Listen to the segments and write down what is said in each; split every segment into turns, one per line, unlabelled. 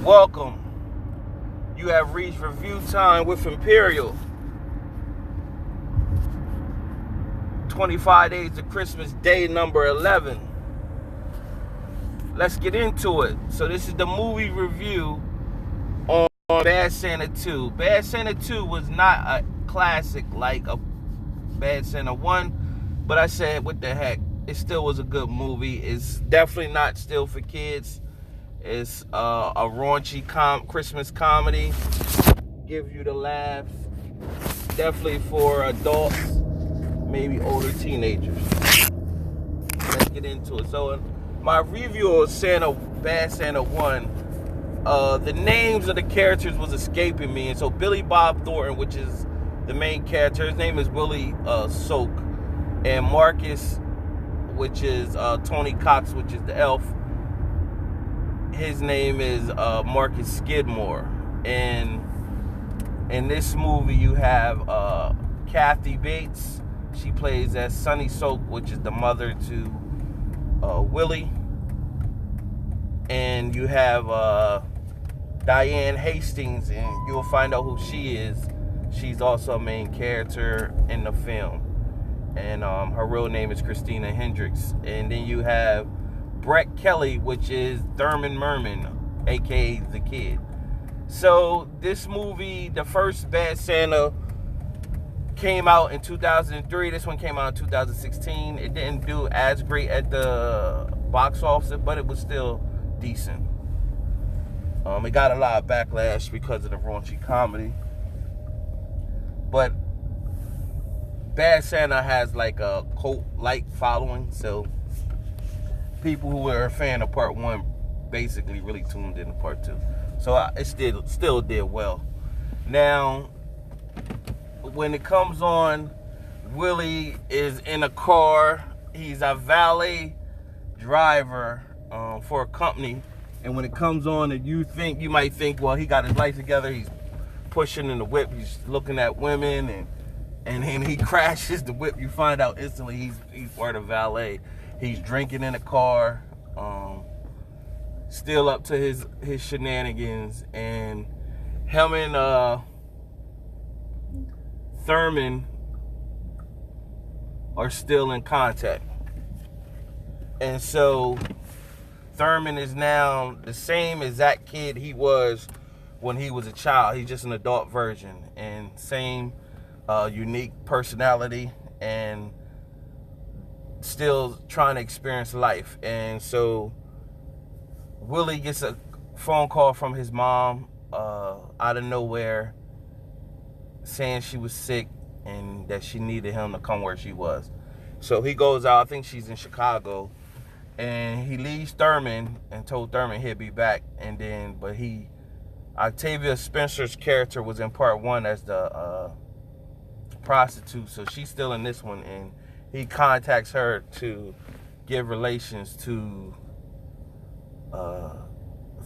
Welcome. You have reached review time with Imperial. 25 days to Christmas, day number 11. Let's get into it. So this is the movie review on Bad Santa 2. Bad Santa 2 was not a classic like a Bad Santa 1, but I said, what the heck? It still was a good movie. It's definitely not still for kids. It's a raunchy Christmas comedy. Give you the laughs. Definitely for adults, maybe older teenagers. Let's get into it. So my review of Bad Santa 1, the names of the characters was escaping me. And so Billy Bob Thornton, which is the main character, his name is Willie Soak. And Marcus, which is Tony Cox, which is the elf, his name is Marcus Skidmore. And in this movie you have Kathy Bates. She plays as Sunny Soak, which is the mother to Willie. And you have Diane Hastings, and you'll find out who she is. She's also a main character in the film. And her real name is Christina Hendricks. And then you have Brett Kelly, which is Thurman Merman, aka the Kid. So this movie, the first Bad Santa, came out in 2003. This one came out in 2016. It didn't do as great at the box office, but it was still decent. It got a lot of backlash because of the raunchy comedy. But Bad Santa has like a cult-like following, so people who were a fan of part 1 basically really tuned into part 2. So it still did well. Now, when it comes on, Willie is in a car. He's a valet driver for a company. And when it comes on, and you might think, well, he got his life together. He's pushing in the whip. He's looking at women, and then he crashes the whip. You find out instantly he's part of valet. He's drinking in the car, still up to his shenanigans, and him and Thurman are still in contact. And so Thurman is now the same exact kid he was when he was a child. He's just an adult version, and same unique personality, and still trying to experience life. And so Willie gets a phone call from his mom out of nowhere, saying she was sick and that she needed him to come where she was. So he goes out. I think she's in Chicago, and he leaves Thurman and told Thurman he'd be back. And then, but Octavia Spencer's character was in part 1 as the prostitute, so she's still in this one, and he contacts her to give relations to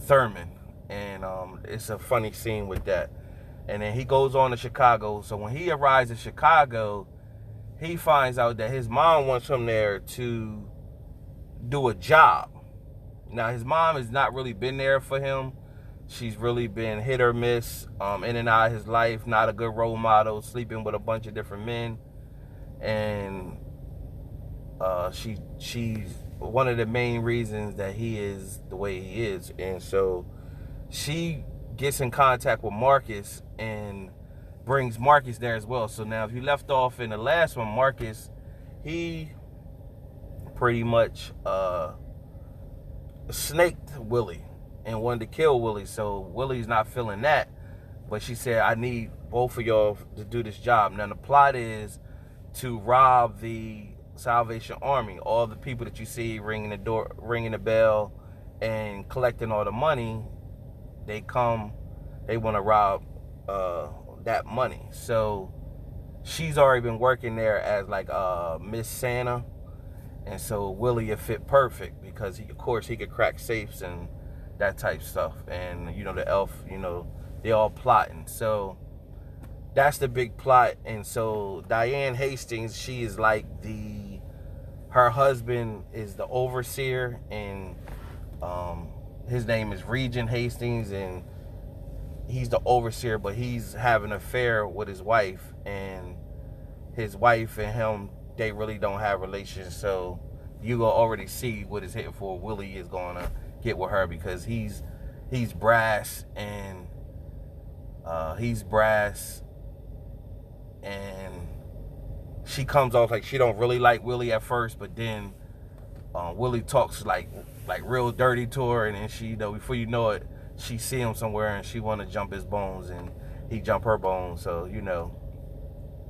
Thurman, and it's a funny scene with that. And then he goes on to Chicago. So when he arrives in Chicago, he finds out that his mom wants him there to do a job. Now, his mom has not really been there for him. She's really been hit or miss, in and out of his life, not a good role model, sleeping with a bunch of different men. And she's one of the main reasons that he is the way he is. And so she gets in contact with Marcus and brings Marcus there as well. So now, if you left off in the last one, Marcus, he pretty much snaked Willie and wanted to kill Willie. So Willie's not feeling that, but she said, I need both of y'all to do this job. Now, the plot is to rob the Salvation Army. All the people that you see ringing the bell and collecting all the money, they want to rob that money. So she's already been working there as like Miss Santa, and so Willie would fit perfect because of course he could crack safes and that type stuff. And the elf, they all plotting. So that's the big plot. And so Diane Hastings, she is like her husband is the overseer, and his name is Regent Hastings, and he's the overseer, but he's having an affair with his wife, and his wife and him, they really don't have relations. So you will already see what is hitting for. Willie is going to get with her because he's brass, and she comes off like she don't really like Willie at first, but then Willie talks like real dirty to her, and then she, before you know it, she see him somewhere and she want to jump his bones, and he jump her bones. So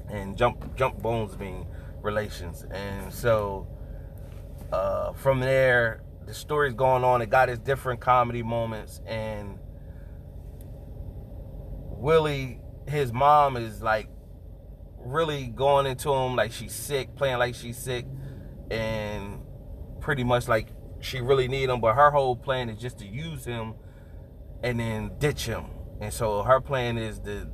and jump bones mean relations. And so from there, the story's going on. It got its different comedy moments, and Willie, his mom is like really going into him like she's sick, playing like she's sick, and pretty much like she really need him, but her whole plan is just to use him and then ditch him. And so her plan is to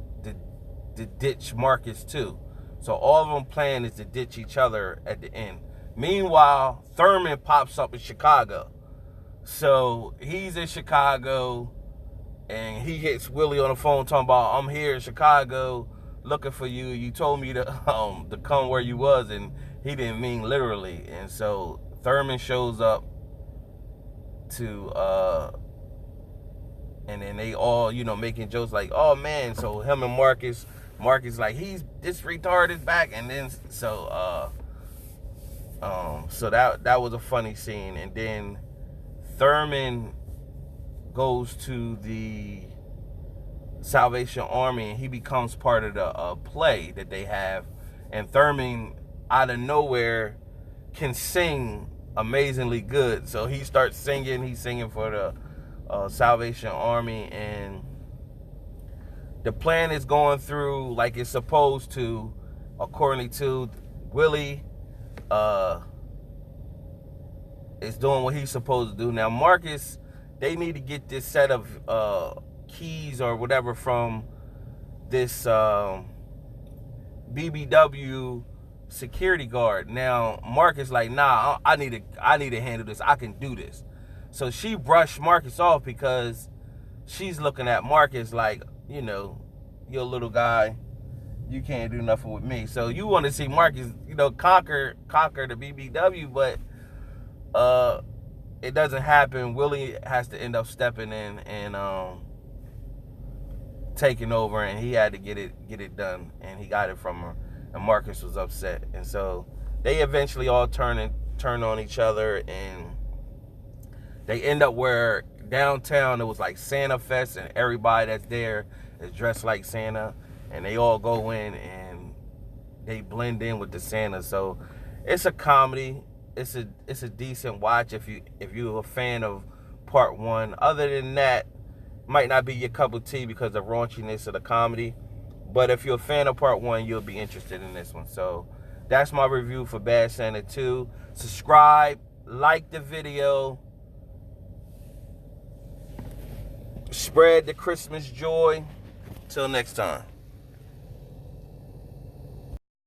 ditch Marcus too. So all of them plan is to ditch each other at the end. Meanwhile, Thurman pops up in Chicago. So he's in Chicago, and he hits Willie on the phone talking about, I'm here in Chicago looking for you. You told me to come where you was, and he didn't mean literally. And so Thurman shows up to and then they all, making jokes like, oh man. So him and Marcus like, this retard is back. And then so that was a funny scene. And then Thurman goes to the Salvation Army, and he becomes part of the play that they have. And Thurman, out of nowhere, can sing amazingly good. So he starts singing. He's singing for the Salvation Army, and the plan is going through like it's supposed to, according to Willie. Is doing what he's supposed to do. Now Marcus, they need to get this set of keys or whatever from this BBW security guard. Now Marcus like, nah, I need to handle this. I can do this. So she brushed Marcus off because she's looking at Marcus like, you're a little guy, you can't do nothing with me. So you want to see Marcus, conquer the BBW, but it doesn't happen. Willie has to end up stepping in and taking over, and he had to get it done, and he got it from her, and Marcus was upset. And so they eventually all turn on each other, and they end up where downtown it was like Santa Fest, and everybody that's there is dressed like Santa, and they all go in and they blend in with the Santa. So it's a comedy. It's a decent watch if you're a fan of part one. Other than that, might not be your cup of tea because of the raunchiness of the comedy. But if you're a fan of part one, you'll be interested in this one. So that's my review for Bad Santa 2. Subscribe, like the video, spread the Christmas joy. Till next time.